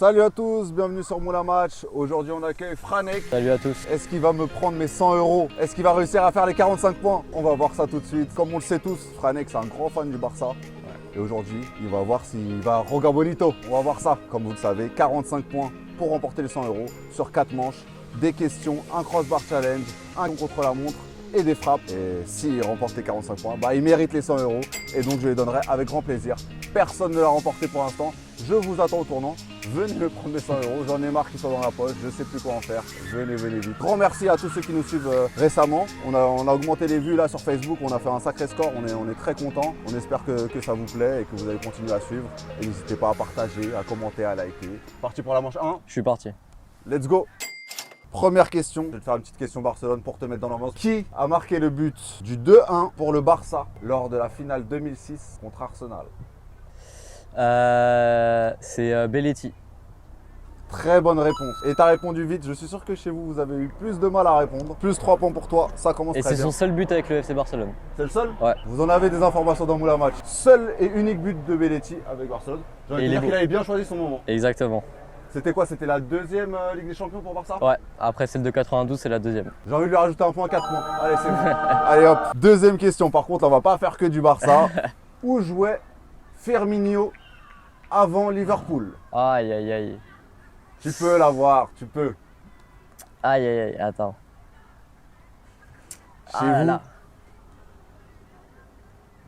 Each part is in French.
Salut à tous, bienvenue sur Moulin Match. Aujourd'hui on accueille Franek. Salut à tous. Est-ce qu'il va me prendre mes 100 €? Est-ce qu'il va réussir à faire les 45 points? On va voir ça tout de suite. Comme on le sait tous, Franek c'est un grand fan du Barça. Et aujourd'hui, il va voir s'il va Roga Bonito. On va voir ça. Comme vous le savez, 45 points pour remporter les 100 € sur 4 manches. Des questions, un crossbar challenge, un contre la montre et des frappes. Et s'il remporte les 45 points, bah, il mérite les 100 €. Et donc je les donnerai avec grand plaisir. Personne ne l'a remporté pour l'instant. Je vous attends au tournant. Venez me prendre mes 100 €. J'en ai marre qu'ils soient dans la poche. Je ne sais plus quoi en faire. Venez vite. Grand merci à tous ceux qui nous suivent récemment. On a augmenté les vues là sur Facebook. On a fait un sacré score. On est très contents. On espère que ça vous plaît et que vous allez continuer à suivre. Et n'hésitez pas à partager, à commenter, à liker. Parti pour la manche 1. Je suis parti. Let's go. Première question, je vais te faire une petite question Barcelone pour te mettre dans l'ambiance. Qui a marqué le but du 2-1 pour le Barça lors de la finale 2006 contre Arsenal? C'est Belletti. Très bonne réponse. Et tu as répondu vite. Je suis sûr que chez vous, vous avez eu plus de mal à répondre. Plus 3 points pour toi. Ça commence Et très bien. c'est son seul but avec le FC Barcelone. C'est le seul? Ouais. Vous en avez des informations dans Moulin Match. Seul et unique but de Belletti avec Barcelone. J'ai envie de dire qu'il avait bien choisi son moment. Exactement. C'était quoi? C'était la deuxième Ligue des Champions pour Barça? Ouais. Après celle de 92, c'est la deuxième. J'ai envie de lui rajouter un point, 4 points. Allez, c'est bon. Allez hop. Deuxième question. Par contre, on va pas faire que du Barça. Où jouait Firmino avant Liverpool? Aïe aïe aïe. Tu peux l'avoir, tu peux. Aïe aïe aïe, attends. Chez Ah vous? là.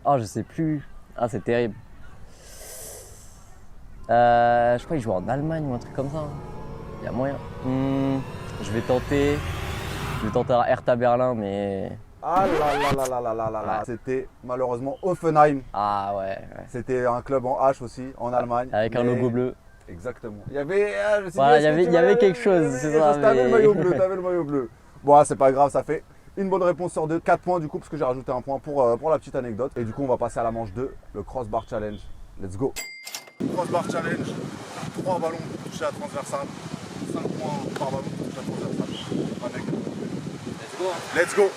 Oh, je sais plus. Ah, c'est terrible. Je crois qu'il joue en Allemagne ou un truc comme ça. Il y a moyen. Je vais tenter à Hertha Berlin, mais. Ah là. C'était malheureusement Hoffenheim. Ah ouais. C'était un club en H aussi, en Allemagne. Avec un logo bleu. Exactement. Il y avait, Voilà, il y avait quelque chose, c'est ça. T'avais le maillot bleu, t'avais le maillot bleu. Bon, c'est pas grave, ça fait une bonne réponse sur 2. 4 points du coup, parce que j'ai rajouté un point pour la petite anecdote. Et du coup, on va passer à la manche 2, le crossbar challenge. Let's go. Crossbar challenge, 3 ballons pour toucher la transversale. 5 points par ballon pour toucher la transversale. Let's go. Let's go.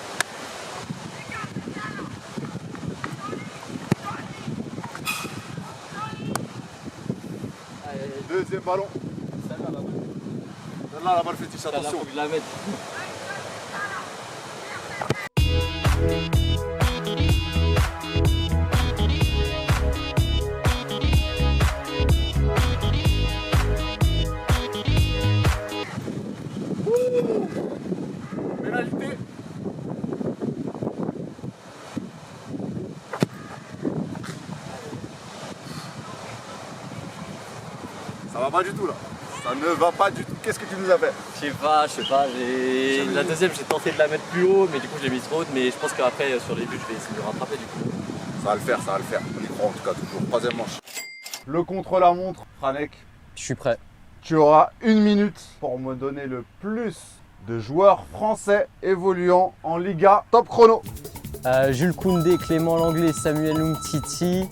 Deuxième ballon. Celle-là, la balle fétiche, attention. Faut que je la mette. Pénalité. Ça va pas du tout là. Ça ne va pas du tout. Qu'est-ce que tu nous as fait? Je sais pas. La deuxième, j'ai tenté de la mettre plus haut, mais du coup, je l'ai mise trop haute. Mais je pense qu'après, sur les buts, je vais essayer de me rattraper du coup. Ça va le faire. On y croit en tout cas toujours. Troisième manche. Le contre-la-montre, Franek. Je suis prêt. Tu auras 1 minute pour me donner le plus de joueurs français évoluant en Liga. Top chrono. Jules Koundé, Clément Langlais, Samuel Umtiti,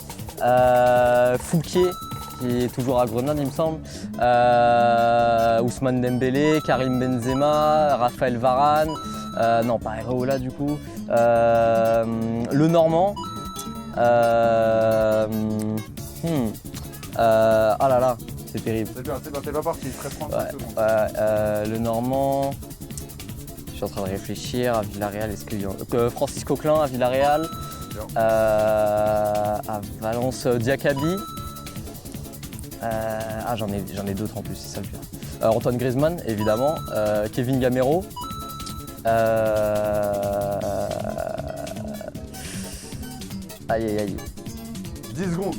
Fouquet, qui est toujours à Grenade, il me semble, Ousmane Dembélé, Karim Benzema, Raphaël Varane, non pas Areola du coup, Le Normand, ah là là, c'est terrible. C'est bien, t'es pas parti. 35 secondes. Le Normand, je suis en train de réfléchir. À Villarreal, est-ce qu'il y a Francis Coquelin à Villarreal, à Valence, Diakabi. J'en ai d'autres en plus, c'est ça le pire. Antoine Griezmann, évidemment. Kevin Gamero. Aïe. 10 secondes.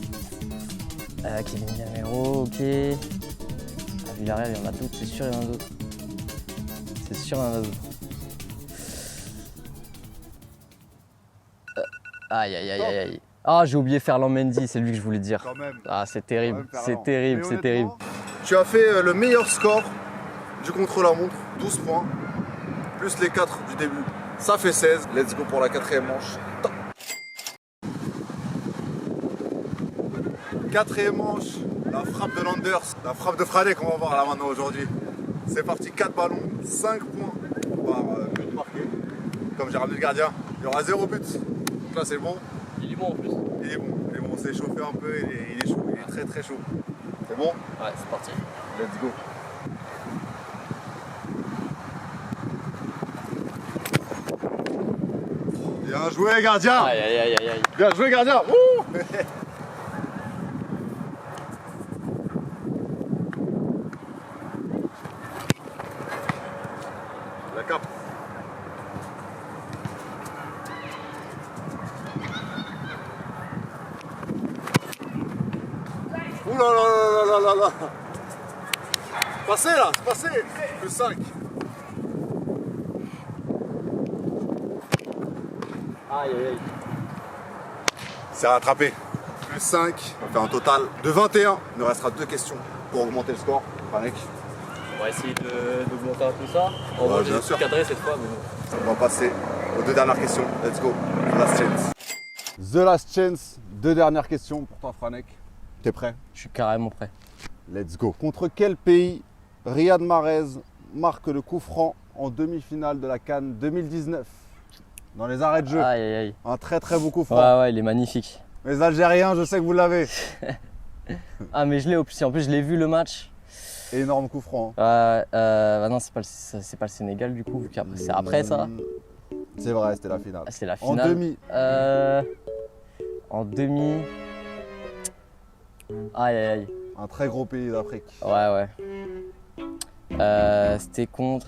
Kevin Gamero, ok. À Villarreal, il y en a d'autres, c'est sûr, il y en a d'autres. Aïe. Ah, j'ai oublié Ferland Mendy, c'est lui que je voulais dire. Quand même. Ah, c'est terrible, Quand même, c'est terrible, Mais c'est terrible. honnêtement, tu as fait le meilleur score du contre-la-montre, 12 points, plus les 4 du début. Ça fait 16. Let's go pour la 4e manche. 4e manche, la frappe de Landers, la frappe de Franek qu'on va voir là maintenant aujourd'hui. C'est parti, 4 ballons, 5 points par but marqué. Comme j'ai ramené le gardien, il y aura 0 but. Donc là c'est bon. Il est bon en plus. Il est bon, on s'est chauffé un peu, il est chaud, il est très chaud. C'est bon? Ouais, c'est parti. Let's go. Bien joué, gardien. Aïe, aïe, aïe, aïe, aïe. Bien joué, gardien. Ouh. La cape. Ouh là là là là là là. Passez là, c'est passé. Plus 5. Aïe, aïe, aïe. C'est rattrapé. Plus 5. On fait un total de 21. Il nous restera 2 questions pour augmenter le score. Franek. On va essayer d'augmenter un peu ça. En Ouais, vrai, bien j'ai sûr. tout cadré cette fois, mais bon. On va passer aux 2 dernières questions. Let's go. The last chance. The last chance. 2 dernières questions pour toi, Franek. T'es prêt? Je suis carrément prêt. Let's go. Contre quel pays Riyad Mahrez marque le coup franc en demi-finale de la CAN 2019? Dans les arrêts de jeu. Aïe, aïe, aïe. Un très très beau coup franc. Ouais, ouais, il est magnifique. Les Algériens, je sais que vous l'avez. Ah, mais je l'ai aussi. En plus, je l'ai vu le match. Énorme coup franc. Bah non, c'est pas le Sénégal du coup, vu qu'après c'est après ça. C'est vrai, c'était la finale. Ah, c'est la En finale. demi. En demi. Aïe, aïe, aïe. Un très gros pays d'Afrique. Ouais, ouais. C'était contre.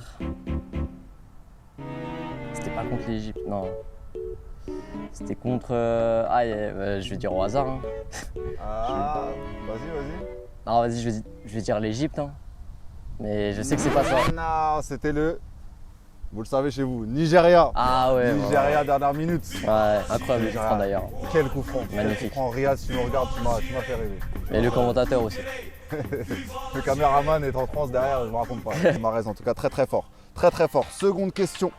C'était pas contre l'Égypte, non. C'était contre. Aïe, je vais dire au hasard. Hein. Ah, vas-y. Non, vas-y, je vais dire l'Égypte. Hein. Mais je sais que c'est pas ça. Non, c'était vous le savez chez vous, Nigeria. Ah ouais. Nigeria, dernière minute. Ouais, incroyable le coup franc d'ailleurs. Quel coup franc. Magnifique. Quel coup franc. Riyad, si tu nous regardes, tu m'as fait rêver. Et le commentateur aussi. Le caméraman est en transe derrière, je me raconte pas. Mahrez en tout cas très très fort. Très très fort. Seconde question.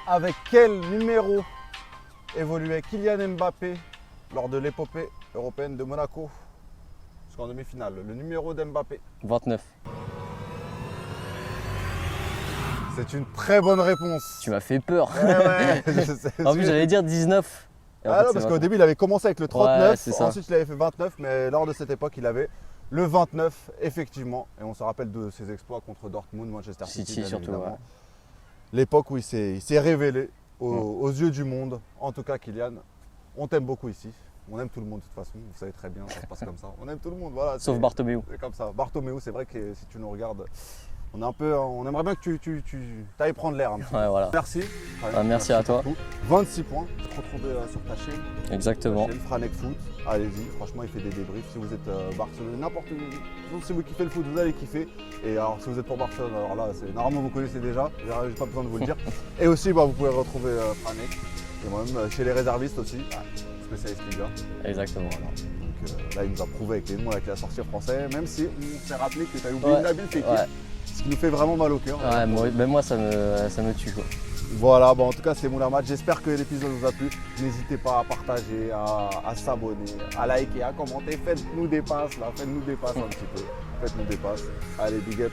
Avec quel numéro évoluait Kylian Mbappé lors de l'épopée européenne de Monaco jusqu'en demi-finale? Le numéro d'Mbappé. 29. C'est une très bonne réponse. Tu m'as fait peur. Ouais, je sais. En plus, j'allais dire 19. Et en Ah fait, non, c'est parce 29. qu'au début, il avait commencé avec le 39, Ouais, c'est ça. ensuite il avait fait 29, mais lors de cette époque, il avait le 29, effectivement. Et on se rappelle de ses exploits contre Dortmund, Manchester City, City bien surtout, évidemment. ouais. L'époque où il s'est révélé aux yeux du monde. En tout cas, Kylian, on t'aime beaucoup ici. On aime tout le monde de toute façon, vous savez très bien, ça se passe comme ça. On aime tout le monde, voilà. Sauf c'est- Bartomeu. C'est comme ça. Bartomeu, c'est vrai que si tu nous regardes, on aimerait bien que tu ailles prendre l'air un petit peu. Ouais, voilà. Merci. Merci à toi. beaucoup. 26 points, retrouvé sur ta chaîne. Exactement. Chaîne Franek Foot. Allez-y, franchement, il fait des débriefs. Si vous êtes Barcelone, n'importe où, si vous kiffez le foot, vous allez kiffer. Et alors, si vous êtes pour Barcelone, alors là, normalement, vous connaissez déjà. J'ai pas besoin de vous le dire. Et aussi, vous pouvez retrouver Franek. Et moi-même, chez les réservistes aussi, spécialiste Liga. Exactement. Donc là, il nous a prouvé avec les noms, avec la sortie français, même si on s'est rappelé que tu as oublié Ouais. Nabil Fekir. Ouais. Ce qui nous fait vraiment mal au cœur. Ouais, même moi ça me tue quoi. Voilà, bon, en tout cas, c'était Moula Match. J'espère que l'épisode vous a plu. N'hésitez pas à partager, à s'abonner, à liker, à commenter. Faites-nous des passes, là. Faites-nous des passes un petit peu. Faites-nous des passes. Allez, big up.